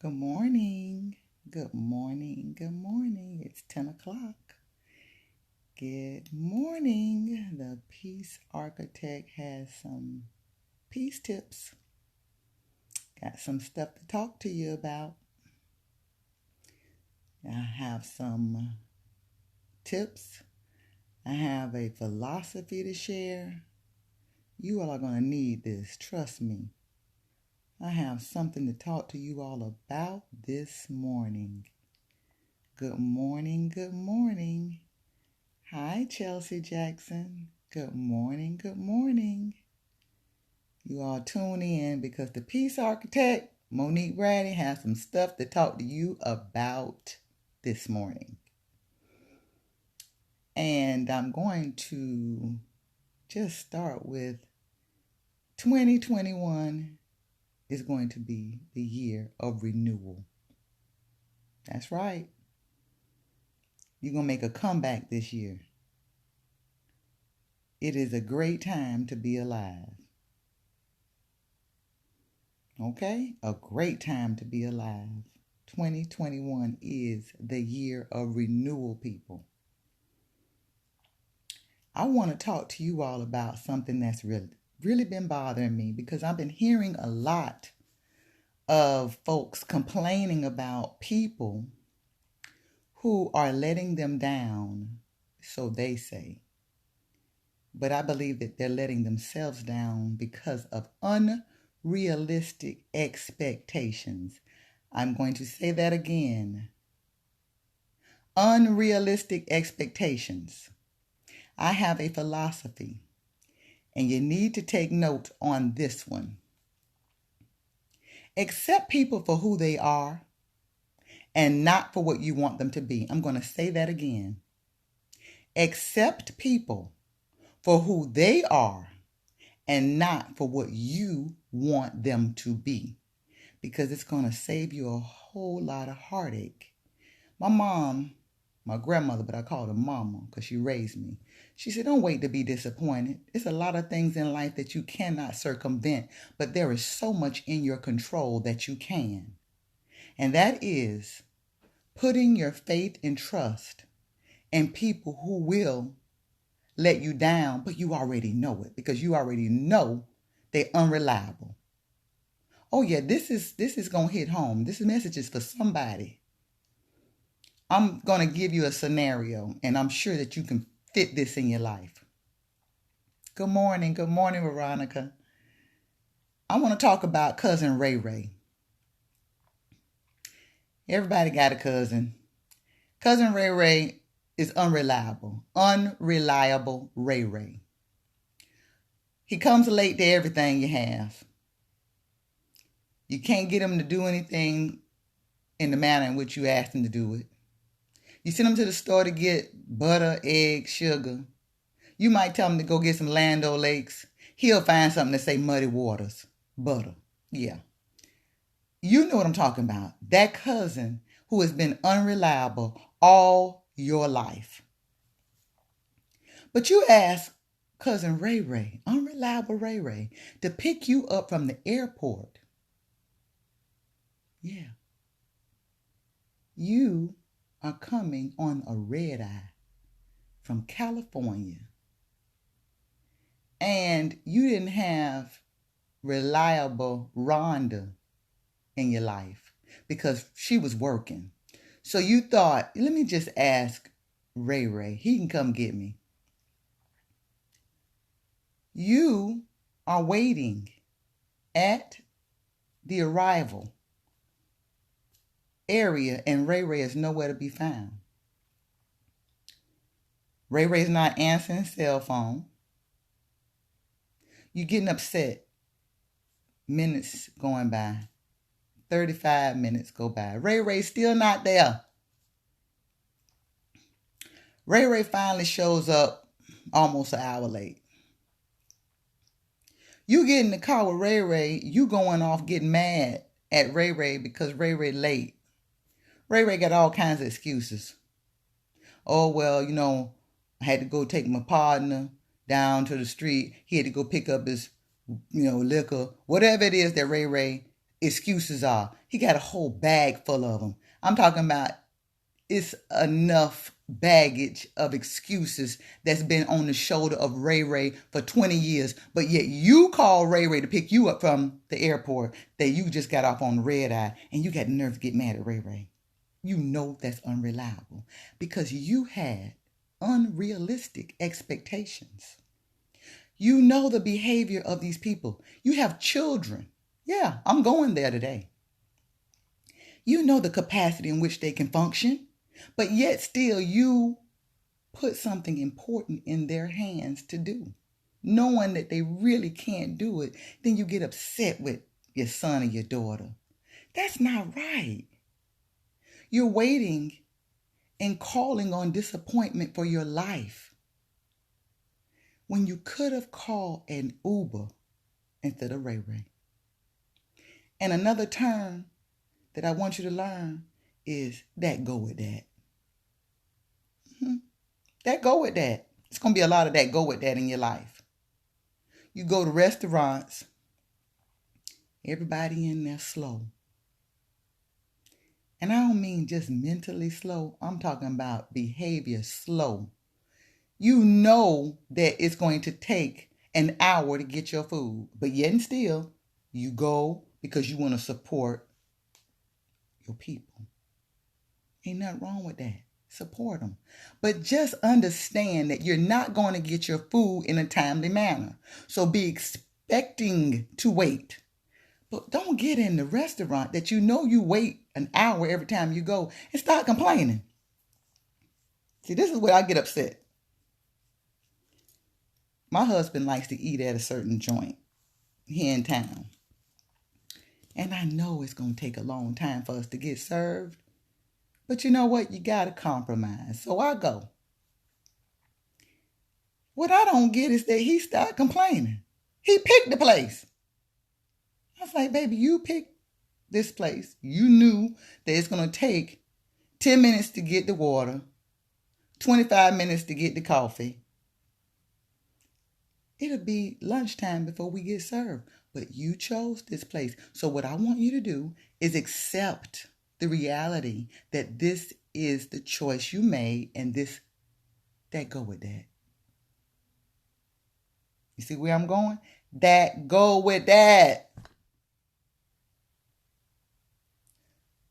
Good morning. Good morning. Good morning. It's 10 o'clock. Good morning. The Peace Architect has some peace tips. Got some stuff to talk to you about. I have some tips. I have a philosophy to share. You all are going to need this. Trust me. I have something to talk to you all about this morning. Good morning, good morning. Hi, Chelsea Jackson. Good morning, good morning. You all tune in because the Peace Architect, Monique Brady, has some stuff to talk to you about this morning. And I'm going to just start with 2021 is going to be the year of renewal. That's right. You're going to make a comeback this year. It is a great time to be alive. Okay? A great time to be alive. 2021 is the year of renewal, people. I want to talk to you all about something that's really been bothering me because I've been hearing a lot of folks complaining about people who are letting them down, so they say. But I believe that they're letting themselves down because of unrealistic expectations. I'm going to say that again. Unrealistic expectations. I have a philosophy, and you need to take note on this one. Accept people for who they are and not for what you want them to be. I'm going to say that again. Accept people for who they are and not for what you want them to be, because it's going to save you a whole lot of heartache. My mom, my grandmother, but I called her mama because she raised me. She said, don't wait to be disappointed. It's a lot of things in life that you cannot circumvent, but there is so much in your control that you can. And that is putting your faith and trust in people who will let you down, but you already know it because you already know they're unreliable. Oh yeah, this is going to hit home. This message is for somebody. I'm going to give you a scenario, and I'm sure that you can fit this in your life. Good morning, Veronica. I want to talk about cousin Ray Ray. Everybody got a cousin. Cousin Ray Ray is unreliable. Unreliable Ray Ray. He comes late to everything you have. You can't get him to do anything in the manner in which you asked him to do it. You send him to the store to get butter, eggs, sugar. You might tell him to go get some Land O'Lakes. He'll find something to say Muddy Waters. Butter. Yeah. You know what I'm talking about. That cousin who has been unreliable all your life. But you ask cousin Ray Ray, unreliable Ray Ray, to pick you up from the airport. Yeah. You are coming on a red eye from California. And you didn't have reliable Rhonda in your life because she was working. So you thought, let me just ask Ray Ray. He can come get me. You are waiting at the arrival area and Ray Ray is nowhere to be found. Ray Ray's not answering his cell phone. You're getting upset. Minutes going by. 35 minutes go by. Ray Ray's still not there. Ray Ray finally shows up almost an hour late. You get in the car with Ray Ray, you going off getting mad at Ray Ray because Ray Ray late. Ray Ray got all kinds of excuses. Oh, well, I had to go take my partner down to the street. He had to go pick up his, liquor. Whatever it is that Ray Ray excuses are. He got a whole bag full of them. I'm talking about it's enough baggage of excuses that's been on the shoulder of Ray Ray for 20 years, but yet you call Ray Ray to pick you up from the airport that you just got off on the red eye, and you got the nerve to get mad at Ray Ray. You know that's unreliable because you had unrealistic expectations. You know the behavior of these people. You have children. Yeah, I'm going there today. You know the capacity in which they can function, but yet still you put something important in their hands to do, knowing that they really can't do it. Then you get upset with your son or your daughter. That's not right. You're waiting and calling on disappointment for your life when you could have called an Uber instead of Ray Ray. And another term that I want you to learn is that go with that. That go with that. It's going to be a lot of that go with that in your life. You go to restaurants, everybody in there slow. And I don't mean just mentally slow. I'm talking about behavior slow. You know that it's going to take an hour to get your food, but yet and still, you go because you want to support your people. Ain't nothing wrong with that. Support them. But just understand that you're not going to get your food in a timely manner. So be expecting to wait. But don't get in the restaurant that you know you wait an hour every time you go and start complaining. See, this is where I get upset. My husband likes to eat at a certain joint here in town. And I know it's going to take a long time for us to get served. But you know what? You got to compromise. So I go. What I don't get is that he started complaining. He picked the place. I was like, baby, you picked this place. You knew that it's going to take 10 minutes to get the water, 25 minutes to get the coffee. It'll be lunchtime before we get served. But you chose this place. So what I want you to do is accept the reality that this is the choice you made and that go with that. You see where I'm going? That go with that.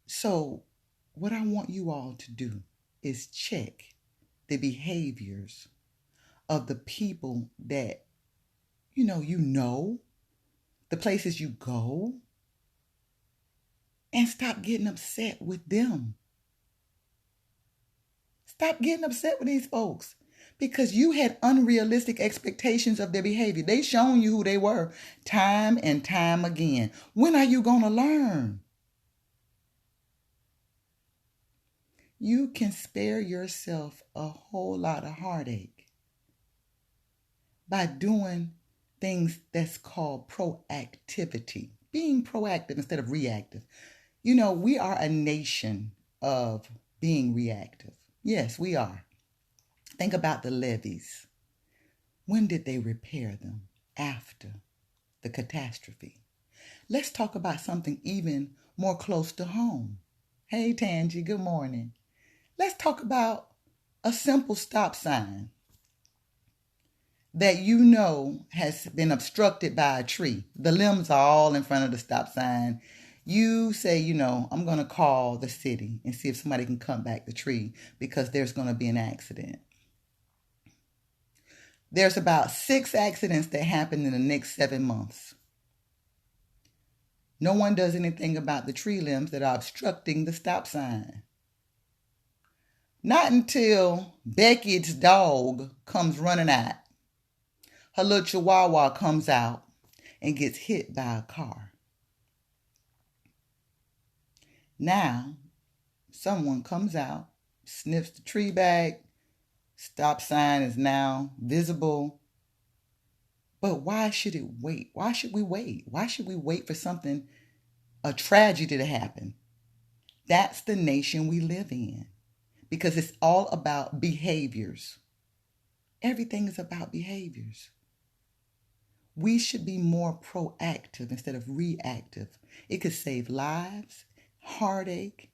So what I want you all to do is check the behaviors of the people that you know, the places you go, and stop getting upset with them. Stop getting upset with these folks because you had unrealistic expectations of their behavior. They shown you who they were time and time again. When are you going to learn? You can spare yourself a whole lot of heartache by doing things that's called proactivity, being proactive instead of reactive. You know, we are a nation of being reactive. Yes, we are. Think about the levees. When did they repair them? After the catastrophe. Let's talk about something even more close to home. Hey, Tangie, good morning. Let's talk about a simple stop sign that you know has been obstructed by a tree. The limbs are all in front of the stop sign. You say, I'm going to call the city and see if somebody can cut back the tree because there's going to be an accident. There's about 6 accidents that happen in the next 7 months. No one does anything about the tree limbs that are obstructing the stop sign. Not until Becky's dog comes running out. Her little chihuahua comes out and gets hit by a car. Now, someone comes out, sniffs the tree back, stop sign is now visible. But why should it wait? Why should we wait? Why should we wait for something, a tragedy to happen? That's the nation we live in because it's all about behaviors. Everything is about behaviors. We should be more proactive instead of reactive. It could save lives, heartache.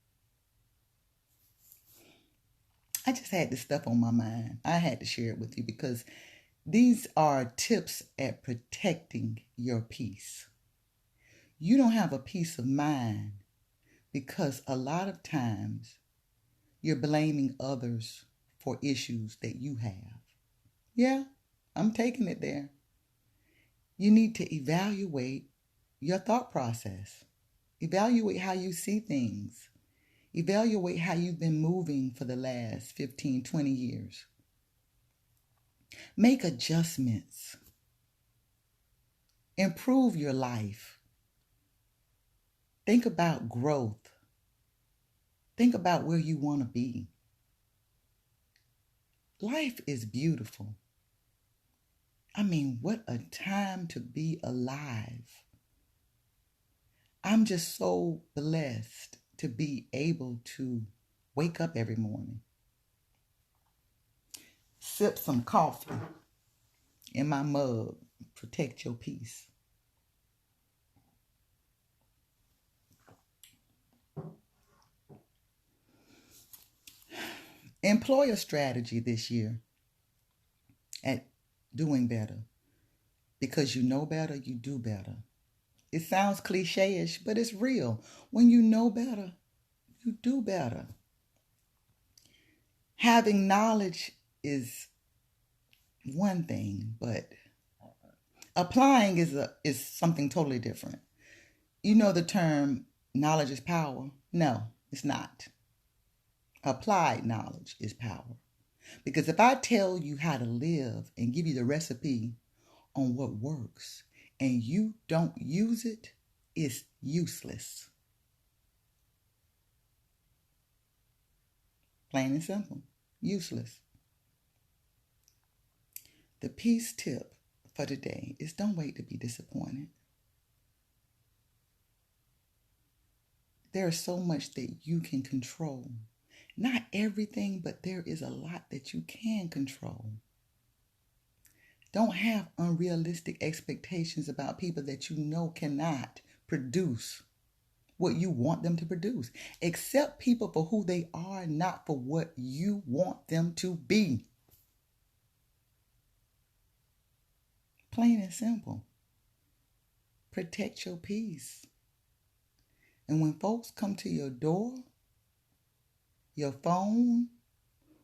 I just had this stuff on my mind. I had to share it with you because these are tips at protecting your peace. You don't have a peace of mind because a lot of times you're blaming others for issues that you have. Yeah, I'm taking it there. You need to evaluate your thought process. Evaluate how you see things. Evaluate how you've been moving for the last 15, 20 years. Make adjustments. Improve your life. Think about growth. Think about where you want to be. Life is beautiful. I mean, what a time to be alive. I'm just so blessed to be able to wake up every morning, sip some coffee in my mug, protect your peace. Employ a strategy this year at doing better. Because you know better, you do better. It sounds cliche-ish, but it's real. When you know better, you do better. Having knowledge is one thing, but applying is something totally different. You know the term knowledge is power? No, it's not. Applied knowledge is power. Because if I tell you how to live and give you the recipe on what works and you don't use it, it's useless. Plain and simple. Useless. The peace tip for today is don't wait to be disappointed. There is so much that you can control. Not everything, but there is a lot that you can control. Don't have unrealistic expectations about people that you know cannot produce what you want them to produce. Accept people for who they are, not for what you want them to be. Plain and simple. Protect your peace. And when folks come to your door, your phone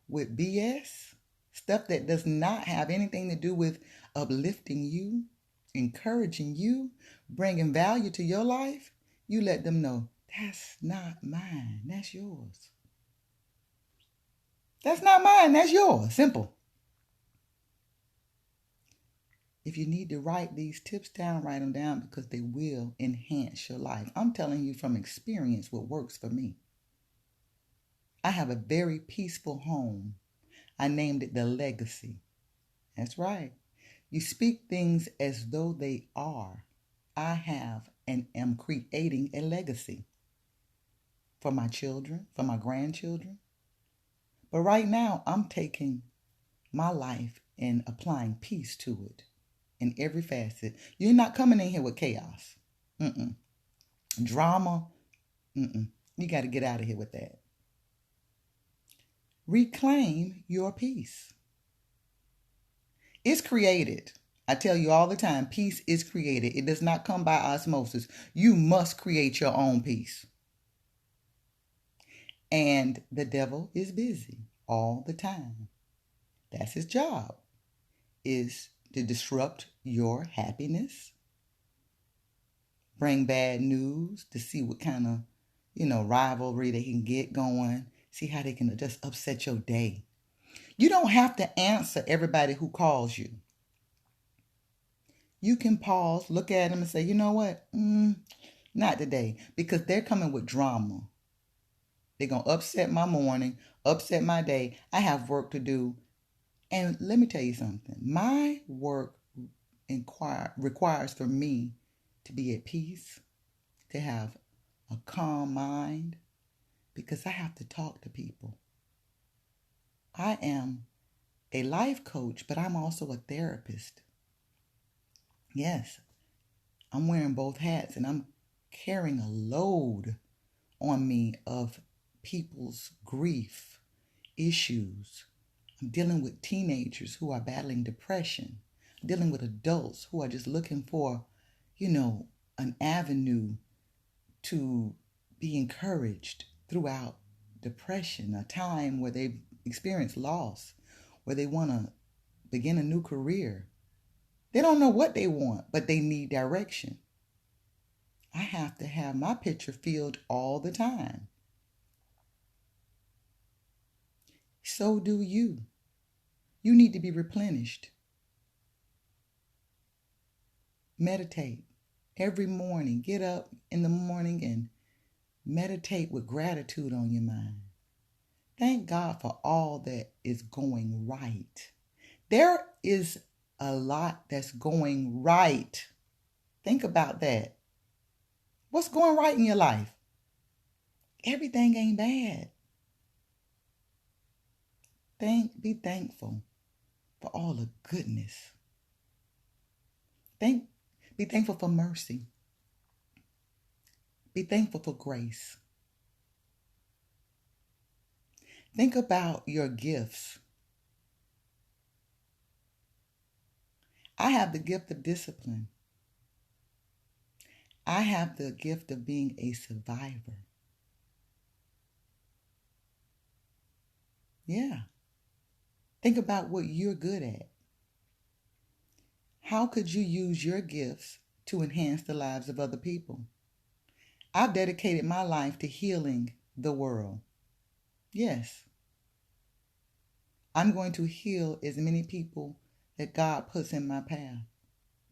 with BS, stuff that does not have anything to do with uplifting you, encouraging you, bringing value to your life, you let them know, that's not mine, that's yours. That's not mine, that's yours. Simple. If you need to write these tips down, write them down because they will enhance your life. I'm telling you from experience what works for me. I have a very peaceful home. I named it the legacy. That's right. You speak things as though they are. I have and am creating a legacy for my children, for my grandchildren. But right now, I'm taking my life and applying peace to it in every facet. You're not coming in here with chaos. Drama. You got to get out of here with that. Reclaim your peace. It's created. I tell you all the time, peace is created. It does not come by osmosis. You must create your own peace. And the devil is busy all the time. That's his job, is to disrupt your happiness, bring bad news, to see what kind of, rivalry they can get going. See how they can just upset your day. You don't have to answer everybody who calls you. You can pause, look at them and say, you know what? Not today. Because they're coming with drama. They're going to upset my morning, upset my day. I have work to do. And let me tell you something. My work requires for me to be at peace, to have a calm mind, because I have to talk to people. I am a life coach, but I'm also a therapist. Yes, I'm wearing both hats and I'm carrying a load on me of people's grief, issues. I'm dealing with teenagers who are battling depression. I'm dealing with adults who are just looking for, an avenue to be encouraged throughout depression, a time where they've experienced loss, where they want to begin a new career. They don't know what they want, but they need direction. I have to have my pitcher filled all the time. So do you. You need to be replenished. Meditate every morning. Get up in the morning and meditate with gratitude on your mind. Thank God for all that is going right. There is a lot that's going right. Think about that. What's going right in your life? Everything ain't bad. Be thankful for all the goodness. Be thankful for mercy. Be thankful for grace. Think about your gifts. I have the gift of discipline. I have the gift of being a survivor. Yeah. Think about what you're good at. How could you use your gifts to enhance the lives of other people? I've dedicated my life to healing the world. Yes. I'm going to heal as many people that God puts in my path.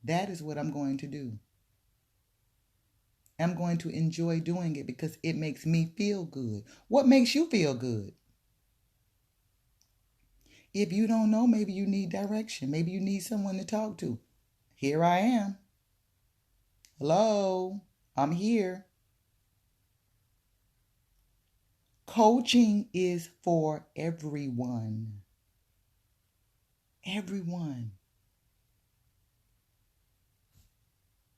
That is what I'm going to do. I'm going to enjoy doing it because it makes me feel good. What makes you feel good? If you don't know, maybe you need direction. Maybe you need someone to talk to. Here I am. Hello, I'm here. Coaching is for everyone. Everyone.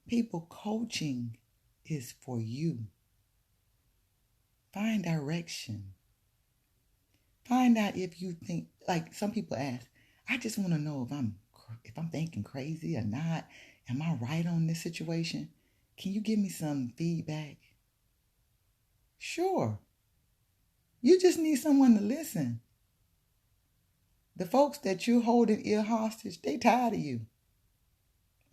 People, coaching is for you. Find direction. Find out if you think, like some people ask, I just want to know if I'm thinking crazy or not. Am I right on this situation? Can you give me some feedback? Sure. You just need someone to listen. The folks that you're holding ear hostage, they tired of you.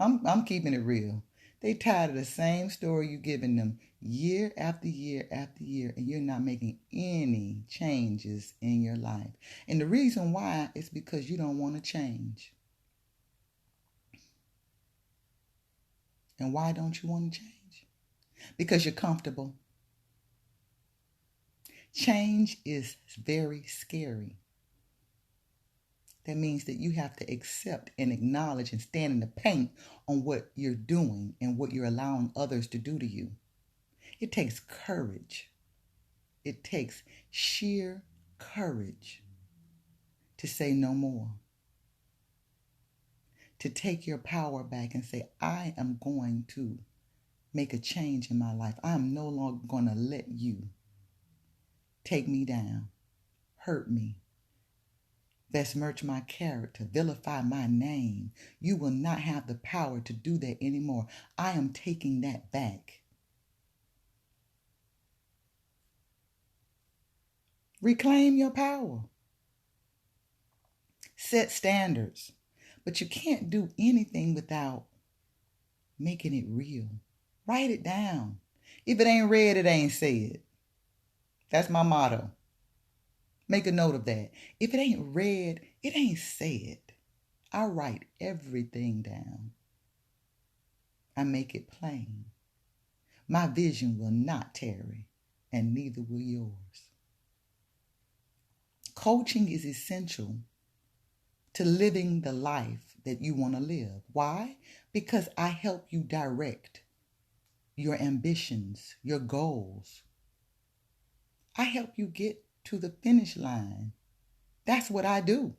I'm keeping it real. They tired of the same story you're giving them year after year after year, and you're not making any changes in your life. And the reason why is because you don't want to change. And why don't you want to change? Because you're comfortable. Change is very scary. That means that you have to accept and acknowledge and stand in the paint on what you're doing and what you're allowing others to do to you. It takes courage. It takes sheer courage to say no more. To take your power back and say, I am going to make a change in my life. I am no longer going to let you take me down, hurt me, besmirch my character, vilify my name. You will not have the power to do that anymore. I am taking that back. Reclaim your power. Set standards. But you can't do anything without making it real. Write it down. If it ain't read, it ain't said. That's my motto. Make a note of that. If it ain't read, it ain't said. I write everything down. I make it plain. My vision will not tarry, and neither will yours. Coaching is essential to living the life that you want to live. Why? Because I help you direct your ambitions, your goals. I help you get to the finish line. That's what I do.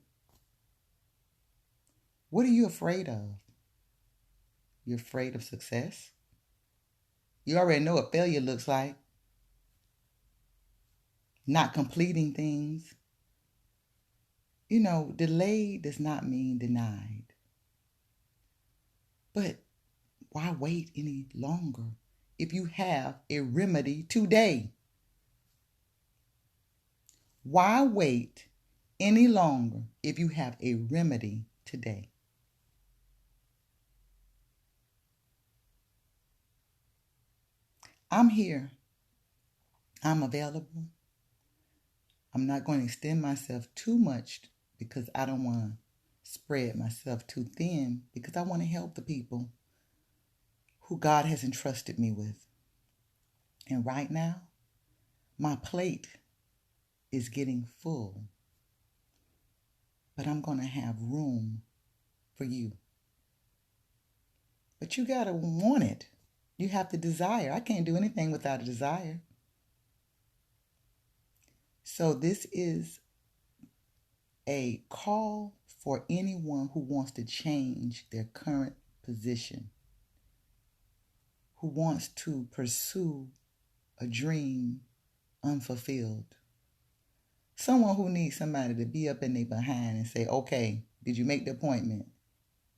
What are you afraid of? You're afraid of success? You already know what failure looks like. Not completing things. You know, delayed does not mean denied. But why wait any longer if you have a remedy today? Why wait any longer if you have a remedy today? I'm here. I'm available. I'm not going to extend myself too much because I don't want to spread myself too thin, because I want to help the people who God has entrusted me with. And right now, my plate is getting full, but I'm going to have room for you. But you got to want it. You have to desire. I can't do anything without a desire. So this is a call for anyone who wants to change their current position, who wants to pursue a dream unfulfilled. Someone who needs somebody to be up in their behind and say, okay, did you make the appointment?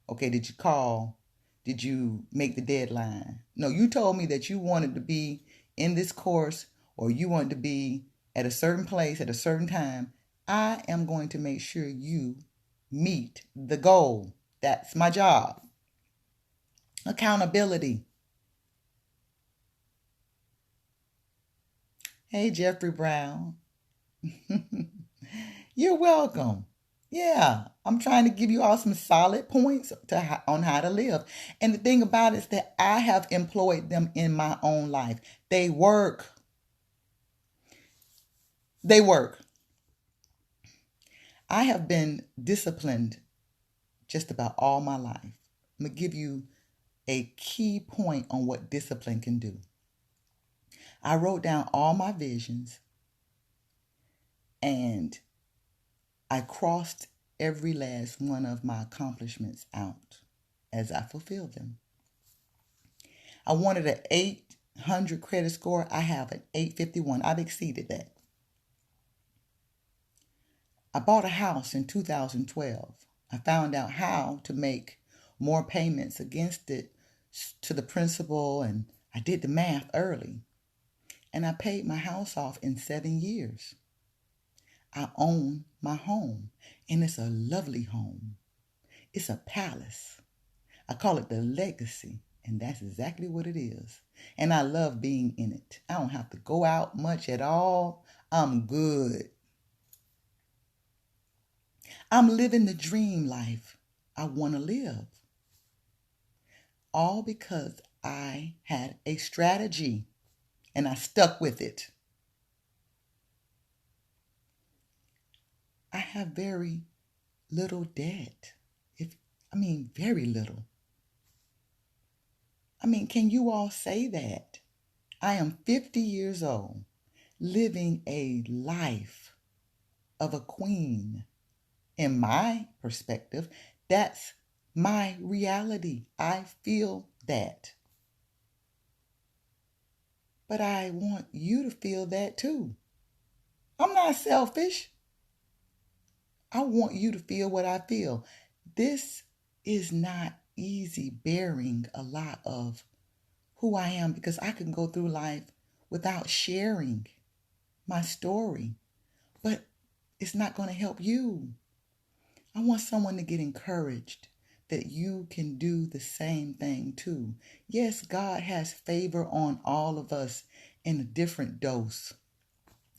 Okay, did you call? Did you make the deadline? No, you told me that you wanted to be in this course, or you wanted to be at a certain place at a certain time. I am going to make sure you meet the goal. That's my job. Accountability. Hey, Jeffrey Brown. You're welcome. Yeah, I'm trying to give you all some solid points on how to live. And the thing about it is that I have employed them in my own life. They work. They work. I have been disciplined just about all my life. I'm going to give you a key point on what discipline can do. I wrote down all my visions, and I crossed every last one of my accomplishments out as I fulfilled them. I wanted an 800 credit score. I have an 851. I've exceeded that. I bought a house in 2012. I found out how to make more payments against it to the principal, and I did the math early. And I paid my house off in 7 years. I own my home, and it's a lovely home. It's a palace. I call it the legacy, and that's exactly what it is. And I love being in it. I don't have to go out much at all. I'm good. I'm living the dream life I want to live. All because I had a strategy and I stuck with it. I have very little debt. Very little. Can you all say that? I am 50 years old, living a life of a queen. In my perspective, that's my reality. I feel that. But I want you to feel that too. I'm not selfish. I want you to feel what I feel. This is not easy bearing a lot of who I am, because I can go through life without sharing my story. But it's not going to help you. I want someone to get encouraged that you can do the same thing too. Yes, God has favor on all of us in a different dose.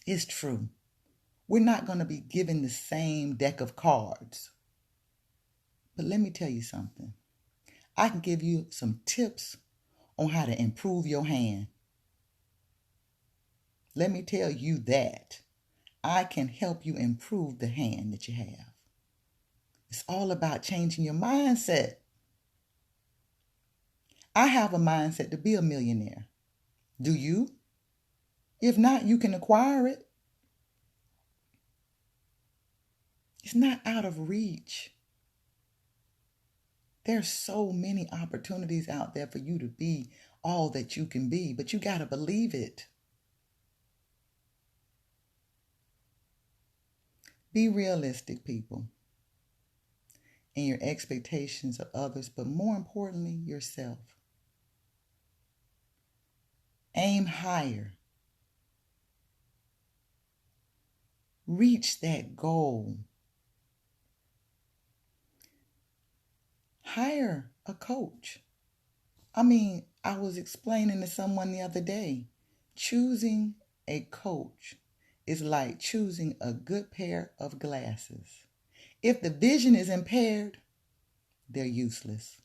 It's true. We're not going to be given the same deck of cards. But let me tell you something. I can give you some tips on how to improve your hand. Let me tell you that I can help you improve the hand that you have. It's all about changing your mindset. I have a mindset to be a millionaire. Do you? If not, you can acquire it. It's not out of reach. There's so many opportunities out there for you to be all that you can be, but you got to believe it. Be realistic, people, in your expectations of others, but more importantly, yourself. Aim higher. Reach that goal. Hire a coach. I was explaining to someone the other day, choosing a coach is like choosing a good pair of glasses. If the vision is impaired, they're useless.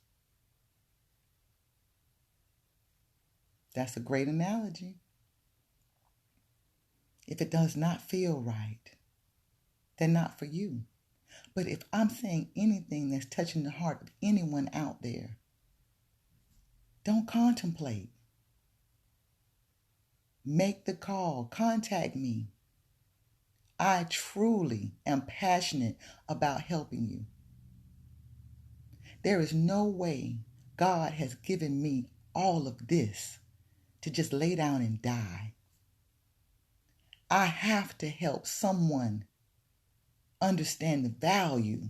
That's a great analogy. If it does not feel right, they're not for you. But if I'm saying anything that's touching the heart of anyone out there, don't contemplate. Make the call. Contact me. I truly am passionate about helping you. There is no way God has given me all of this to just lay down and die. I have to help someone understand the value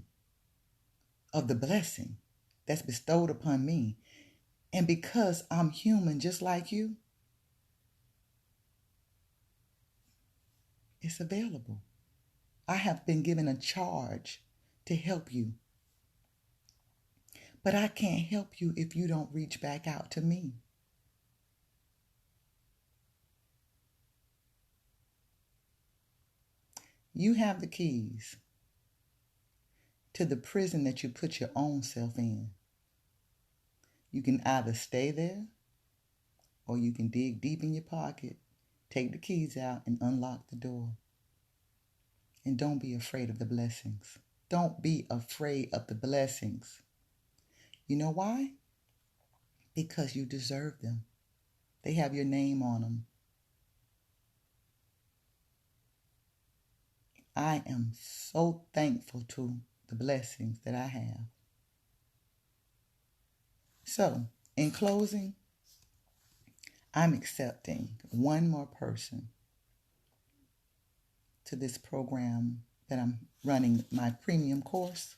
of the blessing that's bestowed upon me. And because I'm human just like you, it's available. I have been given a charge to help you. But I can't help you if you don't reach back out to me. You have the keys to the prison that you put your own self in. You can either stay there or you can dig deep in your pocket, take the keys out, and unlock the door. And don't be afraid of the blessings. Don't be afraid of the blessings. You know why? Because you deserve them. They have your name on them. I am so thankful to the blessings that I have. So, in closing, I'm accepting one more person to this program that I'm running, my premium course,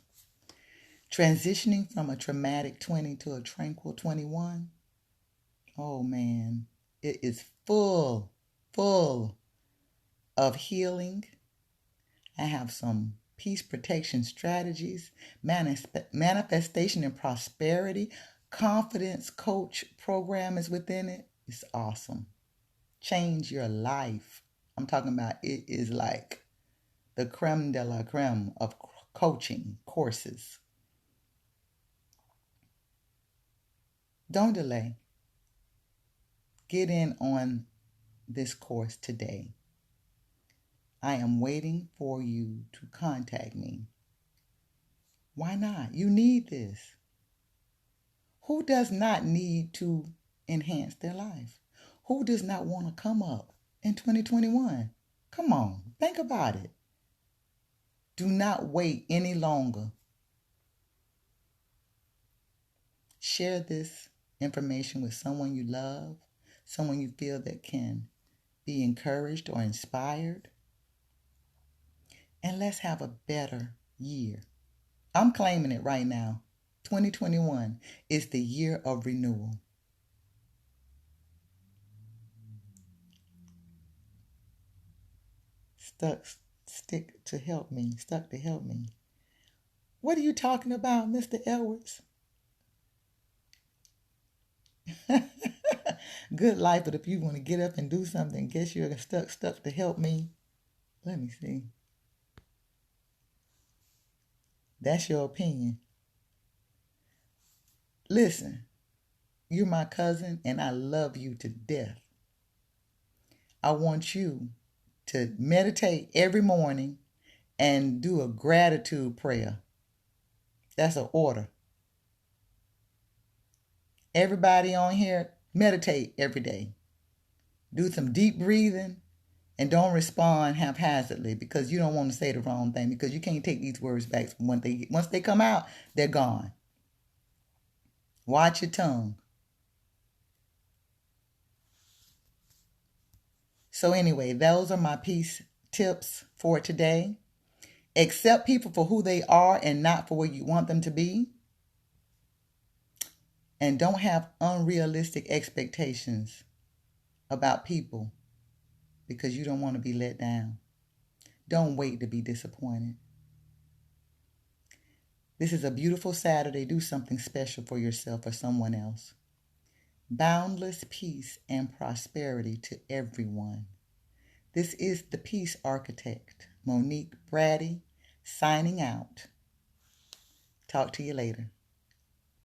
Transitioning from a Traumatic 20 to a Tranquil 21. Oh man, it is full of healing. I have some peace protection strategies, manifestation and prosperity, confidence coach program is within it. It's awesome. Change your life. I'm talking about it is like the creme de la creme of coaching courses. Don't delay. Get in on this course today. I am waiting for you to contact me. Why not? You need this. Who does not need to enhance their life? Who does not want to come up in 2021? Come on, think about it. Do not wait any longer. Share this information with someone you love, someone you feel that can be encouraged or inspired. And let's have a better year. I'm claiming it right now. 2021 is the year of renewal. Stuck to help me. What are you talking about, Mr. Edwards? Good life, but if you want to get up and do something, guess you're stuck to help me. Let me see. That's your opinion. Listen, you're my cousin and I love you to death. I want you to meditate every morning and do a gratitude prayer. That's an order. Everybody on here, meditate every day. Do some deep breathing and don't respond haphazardly because you don't want to say the wrong thing because you can't take these words back. Once they come out, they're gone. Watch your tongue. So anyway, those are my peace tips for today. Accept people for who they are and not for where you want them to be. And don't have unrealistic expectations about people because you don't want to be let down. Don't wait to be disappointed. This is a beautiful Saturday. Do something special for yourself or someone else. Boundless peace and prosperity to everyone. This is the Peace Architect, Monique Brady, signing out. Talk to you later.